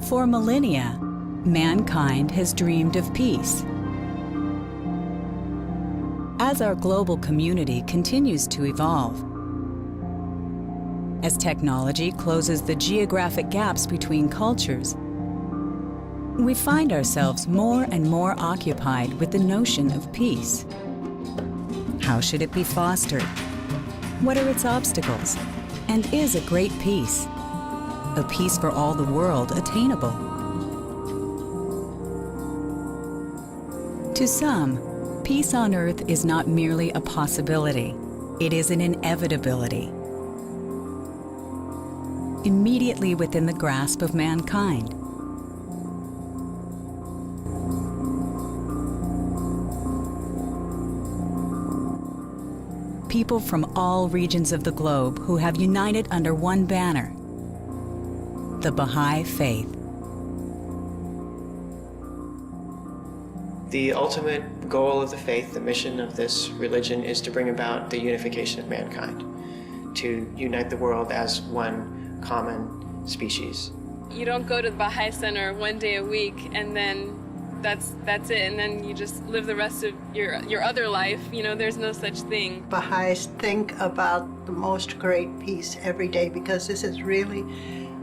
For millennia, mankind has dreamed of peace. As our global community continues to evolve, as technology closes the geographic gaps between cultures, we find ourselves more and more occupied with the notion of peace. How should it be fostered? What are its obstacles? And is a great peace, a peace for all the world, attainable? To some, peace on earth is not merely a possibility, it is an inevitability. Immediately within the grasp of mankind. People from all regions of the globe who have united under one banner, the Baha'i Faith. The ultimate goal of the faith, the mission of this religion, is to bring about the unification of mankind, to unite the world as one common species. You don't go to the Baha'i Center one day a week and then that's it, and then you just live the rest of your other life. You know, there's no such thing. Baha'is think about the most great peace every day because this is really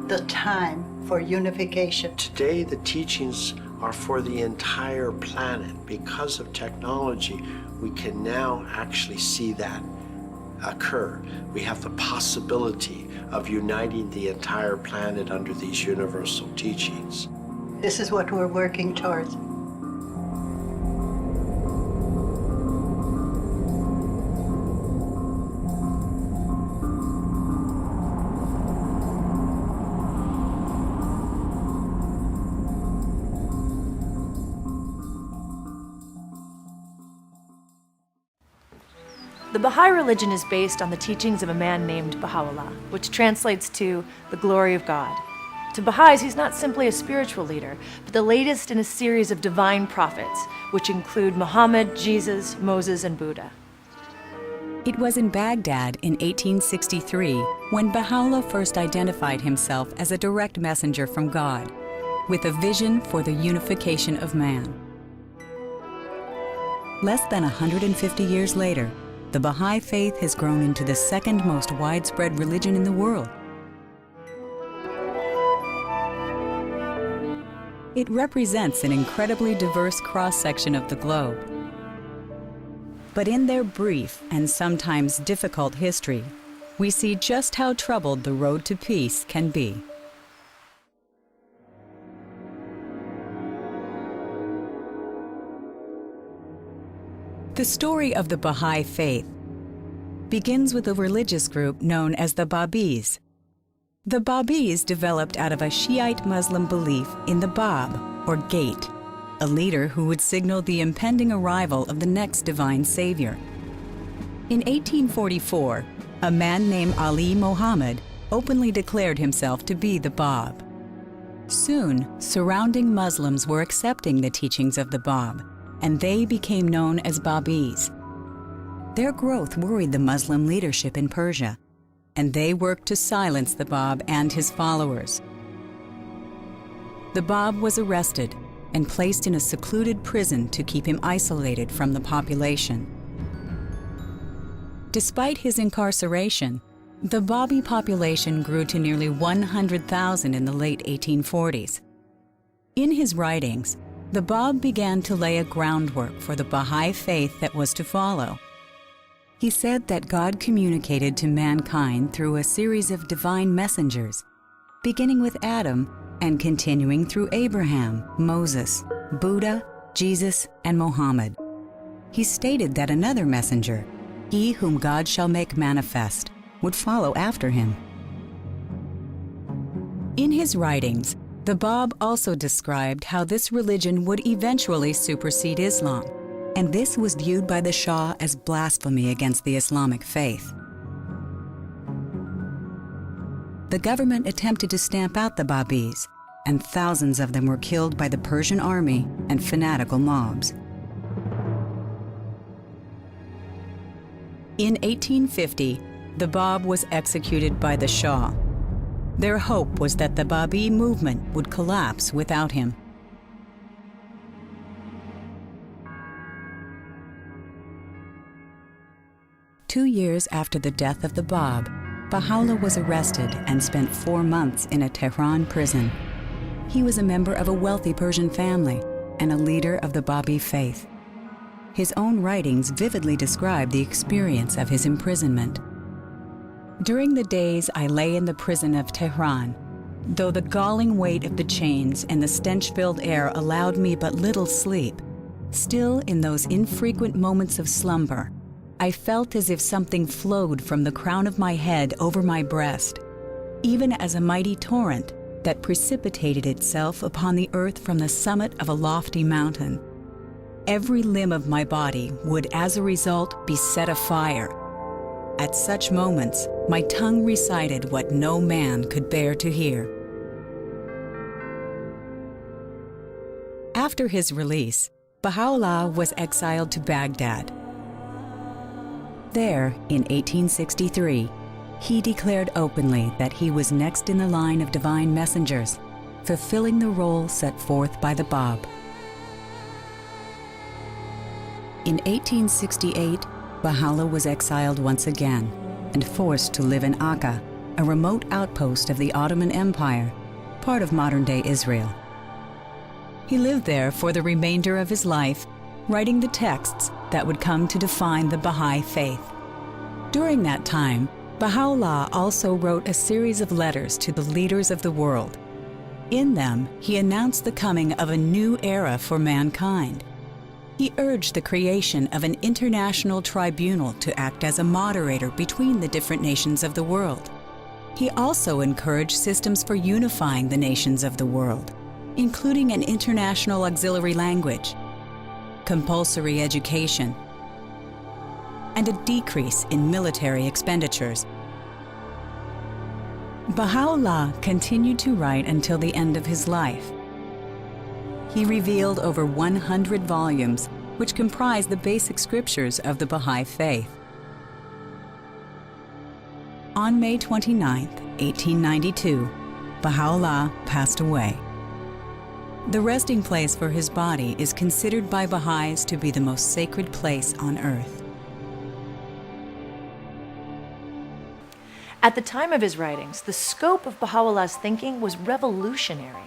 the time for unification. Today the teachings are for the entire planet. Because of technology, we can now actually see that occur. We have the possibility of uniting the entire planet under these universal teachings. This is what we're working towards. The Baha'i religion is based on the teachings of a man named Baha'u'llah, which translates to the glory of God. To Baha'is, he's not simply a spiritual leader, but the latest in a series of divine prophets, which include Muhammad, Jesus, Moses, and Buddha. It was in Baghdad in 1863 when Baha'u'llah first identified himself as a direct messenger from God, with a vision for the unification of man. Less than 150 years later, the Baha'i faith has grown into the second most widespread religion in the world. It represents an incredibly diverse cross-section of the globe. But in their brief and sometimes difficult history, we see just how troubled the road to peace can be. The story of the Baha'i faith begins with a religious group known as the Bobbies. The Bobbies developed out of a Shiite Muslim belief in the Bab, or gate, a leader who would signal the impending arrival of the next divine savior. In 1844, a man named Ali Muhammad openly declared himself to be the Bab. Soon, surrounding Muslims were accepting the teachings of the Bab, and they became known as Bobbies. Their growth worried the Muslim leadership in Persia, and they worked to silence the Bab and his followers. The Bab was arrested and placed in a secluded prison to keep him isolated from the population. Despite his incarceration, the Babi population grew to nearly 100,000 in the late 1840s. In his writings, the Bab began to lay a groundwork for the Baha'i faith that was to follow. He said that God communicated to mankind through a series of divine messengers, beginning with Adam and continuing through Abraham, Moses, Buddha, Jesus, and Muhammad. He stated that another messenger, he whom God shall make manifest, would follow after him. In his writings, the Bab also described how this religion would eventually supersede Islam, and this was viewed by the Shah as blasphemy against the Islamic faith. The government attempted to stamp out the Bobbies, and thousands of them were killed by the Persian army and fanatical mobs. In 1850, the Bab was executed by the Shah. Their hope was that the Baha'i movement would collapse without him. Two years after the death of the Bab, Baha'u'llah was arrested and spent 4 months in a Tehran prison. He was a member of a wealthy Persian family and a leader of the Baha'i faith. His own writings vividly describe the experience of his imprisonment. During the days I lay in the prison of Tehran, though the galling weight of the chains and the stench-filled air allowed me but little sleep, still in those infrequent moments of slumber, I felt as if something flowed from the crown of my head over my breast, even as a mighty torrent that precipitated itself upon the earth from the summit of a lofty mountain. Every limb of my body would, as a result, be set afire. At such moments, my tongue recited what no man could bear to hear. After his release, Baha'u'llah was exiled to Baghdad. There, in 1863, he declared openly that he was next in the line of divine messengers, fulfilling the role set forth by the Bab. In 1868, Baha'u'llah was exiled once again and forced to live in Akka, a remote outpost of the Ottoman Empire, part of modern-day Israel. He lived there for the remainder of his life, writing the texts that would come to define the Baha'i faith. During that time, Baha'u'llah also wrote a series of letters to the leaders of the world. In them, he announced the coming of a new era for mankind. He urged the creation of an international tribunal to act as a moderator between the different nations of the world. He also encouraged systems for unifying the nations of the world, including an international auxiliary language, compulsory education, and a decrease in military expenditures. Baha'u'llah continued to write until the end of his life. He revealed over 100 volumes, which comprise the basic scriptures of the Baha'i faith. On May 29, 1892, Baha'u'llah passed away. The resting place for his body is considered by Baha'is to be the most sacred place on earth. At the time of his writings, the scope of Baha'u'llah's thinking was revolutionary.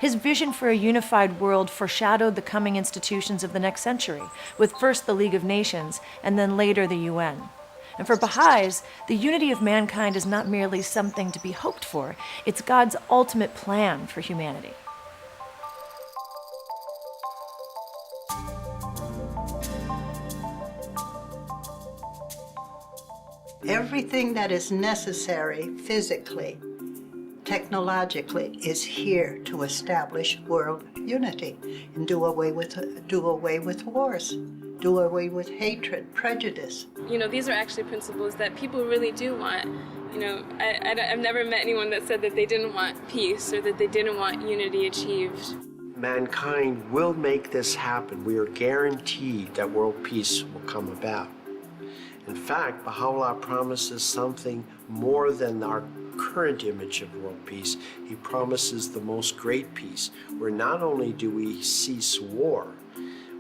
His vision for a unified world foreshadowed the coming institutions of the next century, with first the League of Nations and then later the UN. And for Baha'is, the unity of mankind is not merely something to be hoped for, it's God's ultimate plan for humanity. Everything that is necessary physically, technologically, is here to establish world unity and do away with wars, do away with hatred, prejudice. You know, these are actually principles that people really do want. You know, I've never met anyone that said that they didn't want peace or that they didn't want unity achieved. Mankind will make this happen. We are guaranteed that world peace will come about. In fact, Baha'u'llah promises something more than our current image of world peace. He promises the most great peace, where not only do we cease war,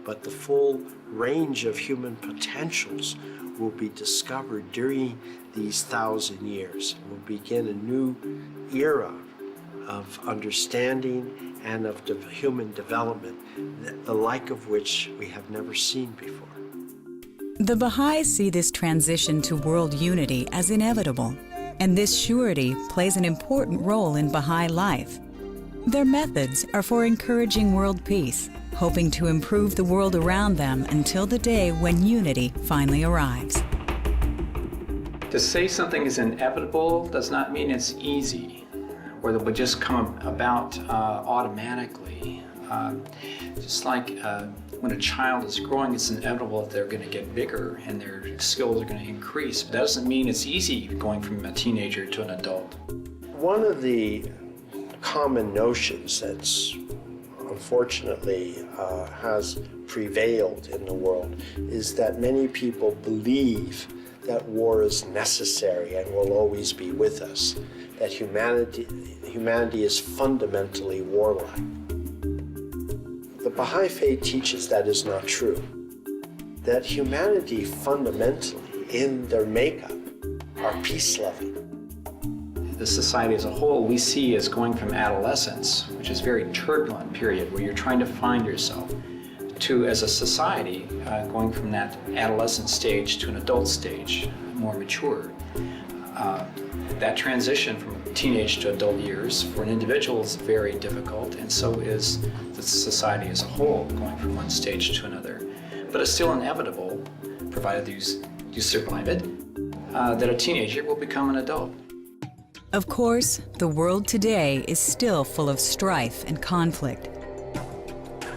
but the full range of human potentials will be discovered during these 1,000 years. We'll begin a new era of understanding and of human development, the like of which we have never seen before. The Baha'is see this transition to world unity as inevitable, and this surety plays an important role in Baha'i life. Their methods are for encouraging world peace, hoping to improve the world around them until the day when unity finally arrives. To say something is inevitable does not mean it's easy, or that it would just come about automatically. Just like when a child is growing, it's inevitable that they're going to get bigger and their skills are going to increase. But that doesn't mean it's easy going from a teenager to an adult. One of the common notions that's unfortunately has prevailed in the world is that many people believe that war is necessary and will always be with us, that humanity is fundamentally warlike. The Baha'i Faith teaches that is not true, that humanity fundamentally, in their makeup, are peace-loving. The society as a whole we see as going from adolescence, which is a very turbulent period where you're trying to find yourself, to, as a society, going from that adolescent stage to an adult stage, more mature. That transition from teenage to adult years for an individual is very difficult, and so is the society as a whole, going from one stage to another. But it's still inevitable, provided you survive it, that a teenager will become an adult. Of course, the world today is still full of strife and conflict.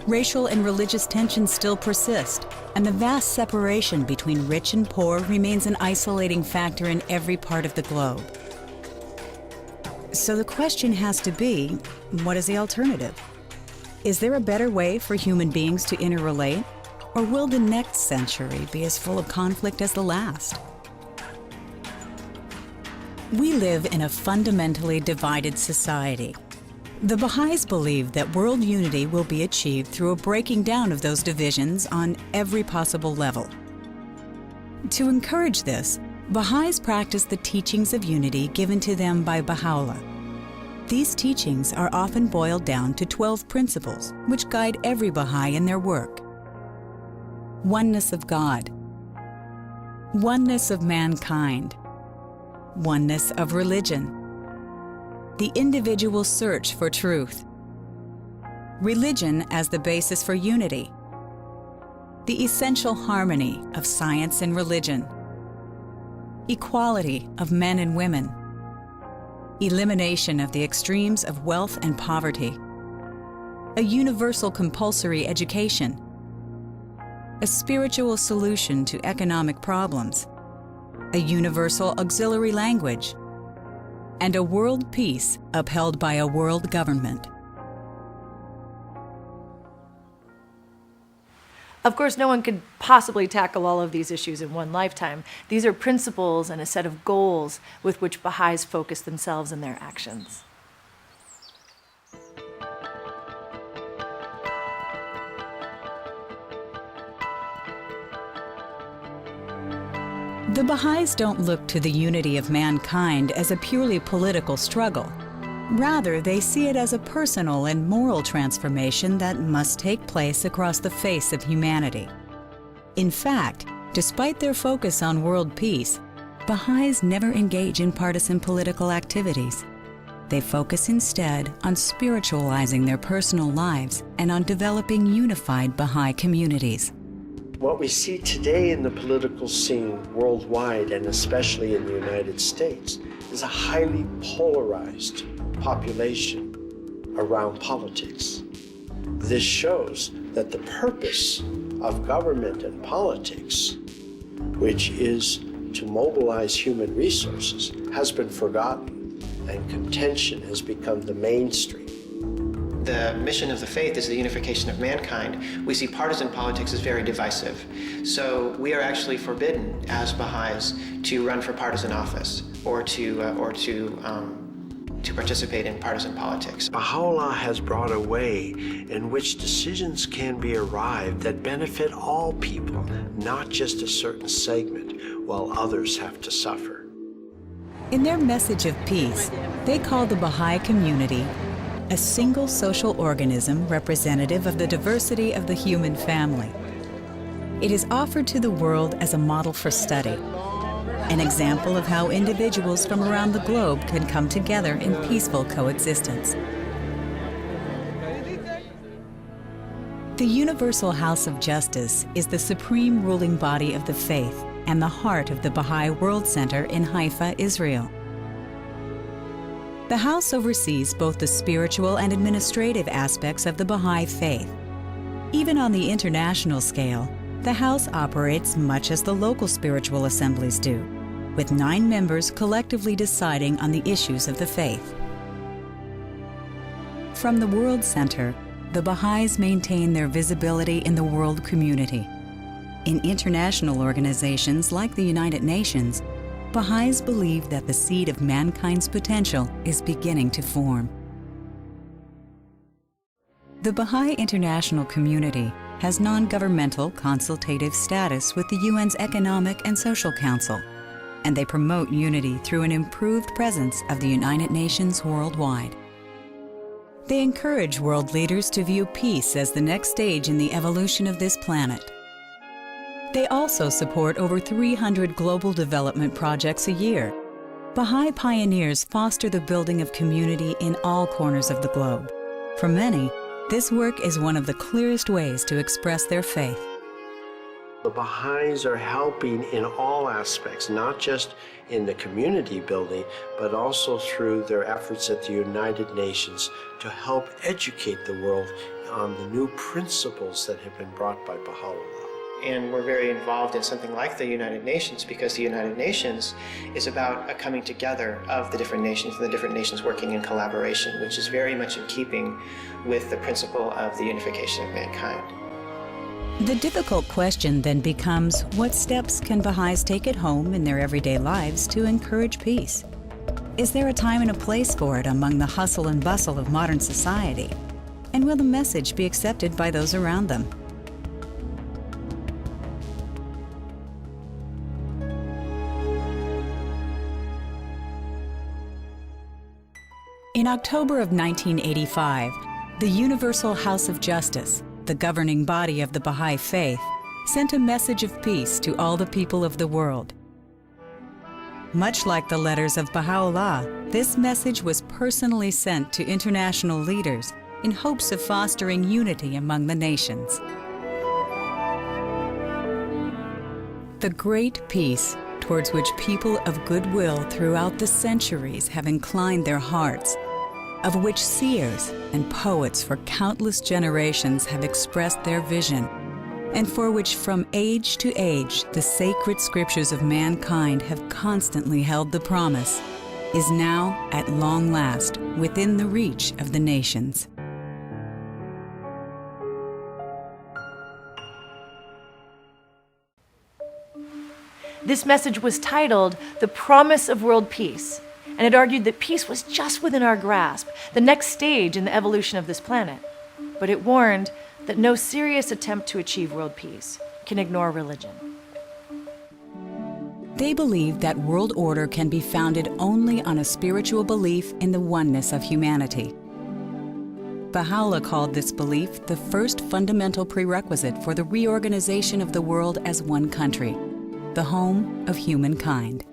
Racial and religious tensions still persist, and the vast separation between rich and poor remains an isolating factor in every part of the globe. So the question has to be, what is the alternative? Is there a better way for human beings to interrelate? Or will the next century be as full of conflict as the last? We live in a fundamentally divided society. The Baha'is believe that world unity will be achieved through a breaking down of those divisions on every possible level. To encourage this, Baha'is practice the teachings of unity given to them by Baha'u'llah. These teachings are often boiled down to 12 principles, which guide every Baha'i in their work. Oneness of God, oneness of mankind, oneness of religion, the individual search for truth, religion as the basis for unity, the essential harmony of science and religion, equality of men and women, elimination of the extremes of wealth and poverty, a universal compulsory education, a spiritual solution to economic problems, a universal auxiliary language, and a world peace upheld by a world government. Of course, no one could possibly tackle all of these issues in one lifetime. These are principles and a set of goals with which Baha'is focus themselves and their actions. The Baha'is don't look to the unity of mankind as a purely political struggle. Rather, they see it as a personal and moral transformation that must take place across the face of humanity. In fact, despite their focus on world peace, Baha'is never engage in partisan political activities. They focus instead on spiritualizing their personal lives and on developing unified Baha'i communities. What we see today in the political scene worldwide, and especially in the United States, is a highly polarized population around politics. This shows that the purpose of government and politics, which is to mobilize human resources, has been forgotten, and contention has become the mainstream. The mission of the faith is the unification of mankind. We see partisan politics as very divisive. So we are actually forbidden as Baha'is to run for partisan office or to participate in partisan politics. Baha'u'llah has brought a way in which decisions can be arrived that benefit all people, not just a certain segment, while others have to suffer. In their message of peace, they call the Baha'i community a single social organism representative of the diversity of the human family. It is offered to the world as a model for study, an example of how individuals from around the globe can come together in peaceful coexistence. The Universal House of Justice is the supreme ruling body of the faith and the heart of the Baha'i World Center in Haifa, Israel. The House oversees both the spiritual and administrative aspects of the Baha'i faith. Even on the international scale, the House operates much as the local spiritual assemblies do, with 9 members collectively deciding on the issues of the faith. From the World Center, the Baha'is maintain their visibility in the world community. In international organizations like the United Nations, Baha'is believe that the seed of mankind's potential is beginning to form. The Baha'i international community has non-governmental consultative status with the UN's Economic and Social Council, and they promote unity through an improved presence of the United Nations worldwide. They encourage world leaders to view peace as the next stage in the evolution of this planet. They also support over 300 global development projects a year. Baha'i pioneers foster the building of community in all corners of the globe. For many, this work is one of the clearest ways to express their faith. The Baha'is are helping in all aspects, not just in the community building, but also through their efforts at the United Nations to help educate the world on the new principles that have been brought by Baha'u'llah. And we're very involved in something like the United Nations because the United Nations is about a coming together of the different nations and the different nations working in collaboration, which is very much in keeping with the principle of the unification of mankind. The difficult question then becomes, what steps can Baha'is take at home in their everyday lives to encourage peace? Is there a time and a place for it among the hustle and bustle of modern society? And will the message be accepted by those around them? In October of 1985, the Universal House of Justice, the governing body of the Baha'i faith, sent a message of peace to all the people of the world. Much like the letters of Baha'u'llah, this message was personally sent to international leaders in hopes of fostering unity among the nations. The great peace towards which people of goodwill throughout the centuries have inclined their hearts, of which seers and poets for countless generations have expressed their vision, and for which from age to age the sacred scriptures of mankind have constantly held the promise, is now at long last within the reach of the nations. This message was titled The Promise of World Peace, and it argued that peace was just within our grasp, the next stage in the evolution of this planet. But it warned that no serious attempt to achieve world peace can ignore religion. They believe that world order can be founded only on a spiritual belief in the oneness of humanity. Baha'u'llah called this belief the first fundamental prerequisite for the reorganization of the world as one country, the home of humankind.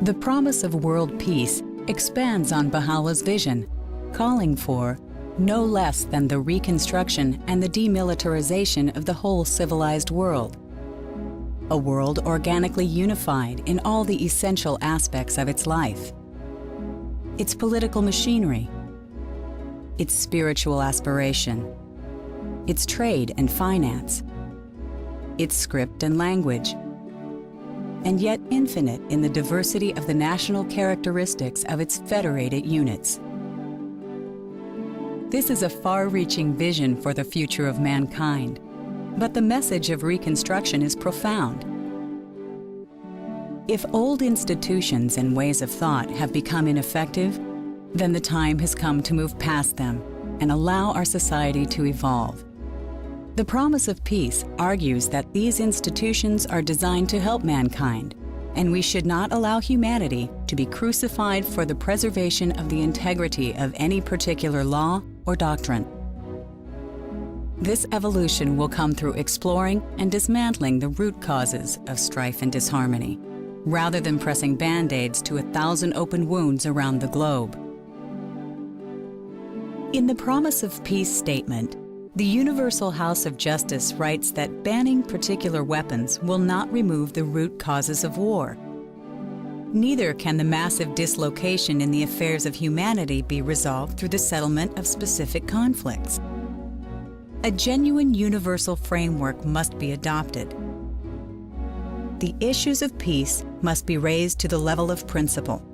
The promise of world peace expands on Baha'u'llah's vision, calling for no less than the reconstruction and the demilitarization of the whole civilized world. A world organically unified in all the essential aspects of its life, its political machinery, its spiritual aspiration, its trade and finance, its script and language, and yet infinite in the diversity of the national characteristics of its federated units. This is a far-reaching vision for the future of mankind, but the message of reconstruction is profound. If old institutions and ways of thought have become ineffective, then the time has come to move past them and allow our society to evolve. The promise of peace argues that these institutions are designed to help mankind, and we should not allow humanity to be crucified for the preservation of the integrity of any particular law or doctrine. This evolution will come through exploring and dismantling the root causes of strife and disharmony, rather than pressing Band-Aids to 1,000 open wounds around the globe. In the Promise of Peace statement, the Universal House of Justice writes that banning particular weapons will not remove the root causes of war. Neither can the massive dislocation in the affairs of humanity be resolved through the settlement of specific conflicts. A genuine universal framework must be adopted. The issues of peace must be raised to the level of principle.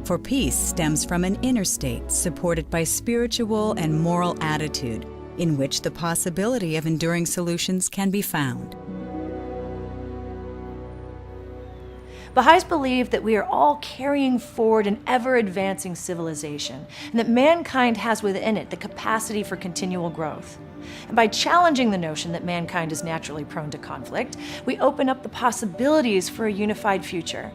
For peace stems from an inner state supported by spiritual and moral attitude, in which the possibility of enduring solutions can be found. Baha'is believe that we are all carrying forward an ever-advancing civilization, and that mankind has within it the capacity for continual growth. And by challenging the notion that mankind is naturally prone to conflict, we open up the possibilities for a unified future,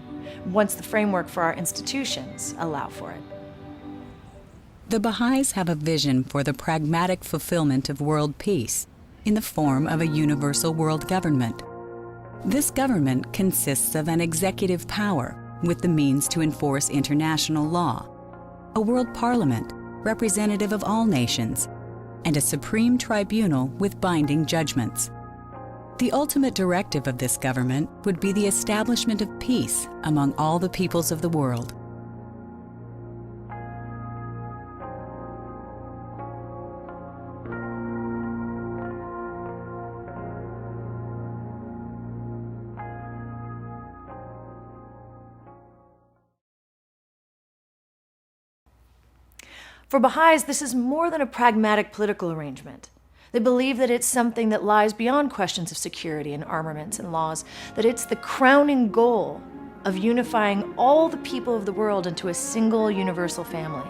once the framework for our institutions allow for it. The Baha'is have a vision for the pragmatic fulfillment of world peace in the form of a universal world government. This government consists of an executive power with the means to enforce international law, a world parliament representative of all nations, and a supreme tribunal with binding judgments. The ultimate directive of this government would be the establishment of peace among all the peoples of the world. For Baha'is, this is more than a pragmatic political arrangement. They believe that it's something that lies beyond questions of security and armaments and laws, that it's the crowning goal of unifying all the people of the world into a single universal family.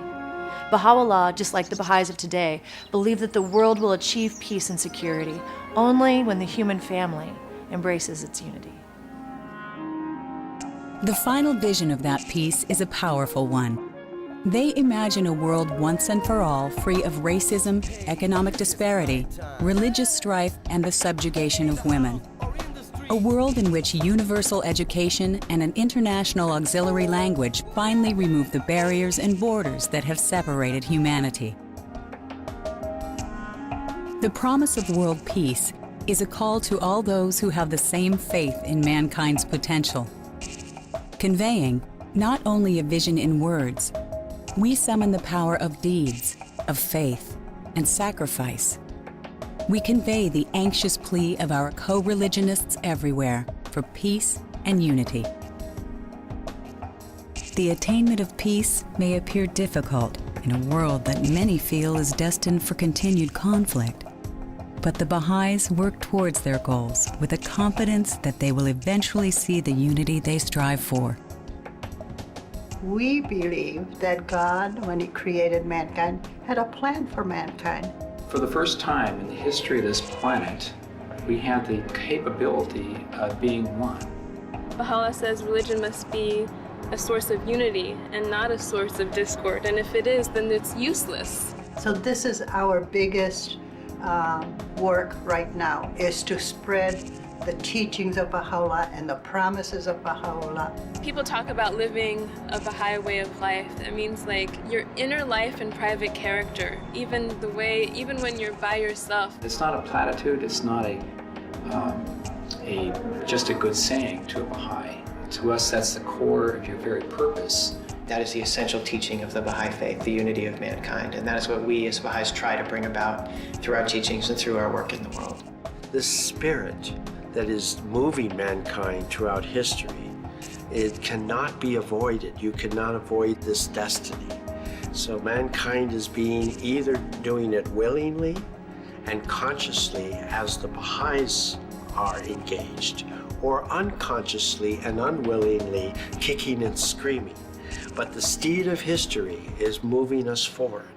Baha'u'llah, just like the Baha'is of today, believe that the world will achieve peace and security only when the human family embraces its unity. The final vision of that peace is a powerful one. They imagine a world once and for all free of racism, economic disparity, religious strife, and the subjugation of women. A world in which universal education and an international auxiliary language finally remove the barriers and borders that have separated humanity. The promise of world peace is a call to all those who have the same faith in mankind's potential, conveying not only a vision in words. We summon the power of deeds, of faith, and sacrifice. We convey the anxious plea of our co-religionists everywhere for peace and unity. The attainment of peace may appear difficult in a world that many feel is destined for continued conflict, but the Baha'is work towards their goals with a confidence that they will eventually see the unity they strive for. We believe that God, when He created mankind, had a plan for mankind. For the first time in the history of this planet, we have the capability of being one. Baha'u'llah says religion must be a source of unity and not a source of discord. And if it is, then it's useless. So this is our biggest work right now, is to spread the teachings of Baha'u'llah and the promises of Baha'u'llah. People talk about living a Baha'i way of life. That means like your inner life and private character, even when you're by yourself. It's not a platitude, it's not just a good saying to a Baha'i. To us, that's the core of your very purpose. That is the essential teaching of the Baha'i faith, the unity of mankind. And that is what we as Baha'is try to bring about through our teachings and through our work in the world. The spirit that is moving mankind throughout history, it cannot be avoided. You cannot avoid this destiny. So mankind is being either doing it willingly and consciously as the Baha'is are engaged, or unconsciously and unwillingly kicking and screaming. But the steed of history is moving us forward.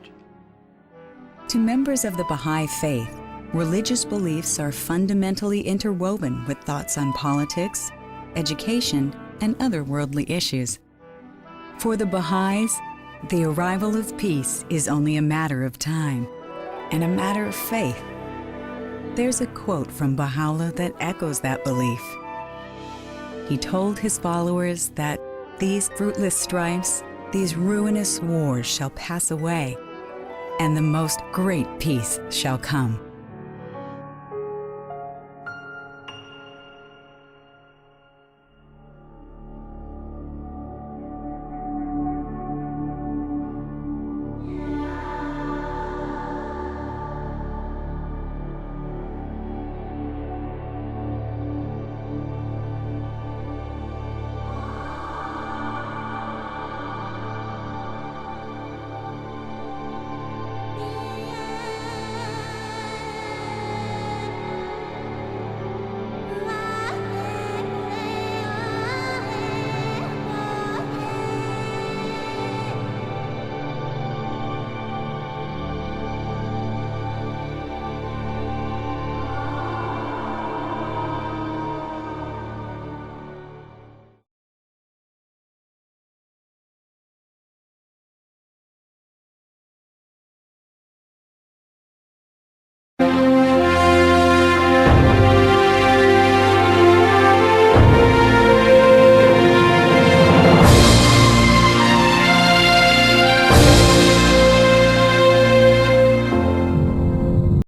To members of the Baha'i faith, religious beliefs are fundamentally interwoven with thoughts on politics, education, and other worldly issues. For the Baha'is, the arrival of peace is only a matter of time and a matter of faith. There's a quote from Baha'u'llah that echoes that belief. He told his followers that these fruitless strifes, these ruinous wars shall pass away, and the most great peace shall come.